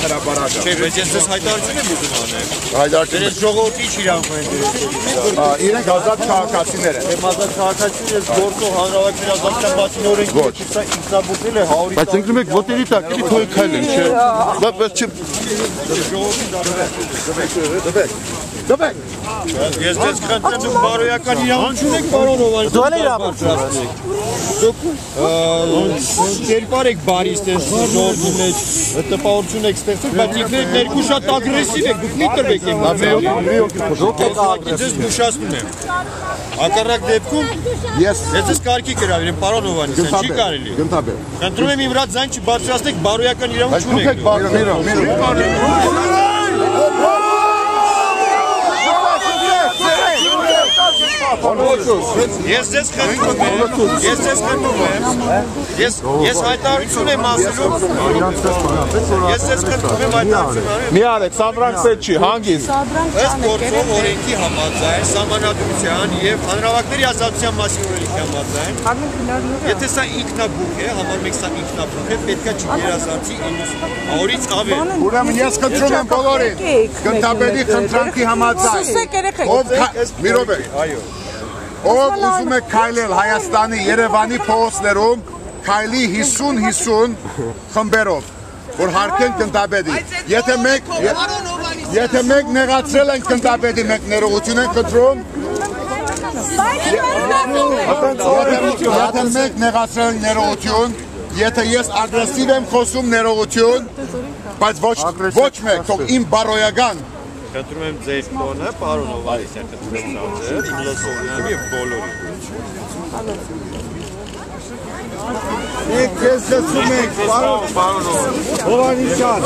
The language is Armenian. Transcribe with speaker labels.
Speaker 1: հրապարակը։
Speaker 2: Չէ, բայց ես հայտարարություն եմ ուզում անել։
Speaker 1: Հայտարարություն։
Speaker 2: Դες ժողովրդի իրավունք են դրել։
Speaker 1: Իրենք ազատ քաղաքացիներ են։
Speaker 2: Եմ ազատ քաղաքացիներ ես գործող հանրավայրի ազատության բացի օրենքի ինքնաբուծել է 100-ից։
Speaker 1: Բայց ընկնում եք ոտերի տակ, էլի թույլ քայլեն, չէ։ Բայց չի։ Դեպեք։
Speaker 2: Ես դες խնդրեմ դուք բարոյական իրավունք ունեք, պարոն Հովհաննիսյան։
Speaker 3: Դու էլ իրավունք
Speaker 2: Դուք կերպար եք բարի ստեղծում ժողովրդի մեջ, տպավորություն եք ստեղծում, բայց ինքներդ ներքու շատ ագրեսիվ եք, դուք մի տրվեք եմ ձեզ զգուշացնում եմ։ Հակառակ դեպքում ես ձեզ կարգի կրավիրեմ, պարոն Հովհաննիսյան, չի կարելի։ Խնդրում եմ իմ վրա ձայն չբարձրացնեք, բարոյական իրավունք չունեք։ Ես ձեզ խնդրում եմ, ես հայտարարություն եմ ասելու, ես ձեզ խնդրում եմ հայտարարություն անել։
Speaker 1: Մի արեք, Սաբրանքսետ չի, հանգիստ։
Speaker 2: Ըստ գործող օրենքի համաձայն, սահմանադրության եւ հանրավակների ազատության մասին օրենքի համաձայն, եթե սա ինքնաբուխ է, համար մեկ սա ինքնաբուխ է, պետքա չգերազանցի 90-օրից ավել։
Speaker 1: Ուրեմն ես խնդրում եմ բոլորին, գնդապետի խնդրանքի համաձայն։ Մի րոպե։ Այո։ Ով ուզում է քայլել Հայաստանի Երևանի փողոցներում, քայլի 50-50 խմբերով, որ հարկեն գնդապետի։ Եթե մեկ նեղացրել են գնդապետի, մեկ ներողություն են խնդրում։ Եթե մեկ նեղացրել են ներողություն, եթե ես ագրեսիվ եմ խոսում ներողություն, բայց ոչ մեկ, թող իմ բարոյական
Speaker 2: Խնդրում եմ ձեր տոնը, պարոն Հովհաննիսյան, խնդրում եմ ցածր, իմ լսողներով եւ բոլորին։ Եք քեզ լսում եք, պարոն Հովհաննիսյան։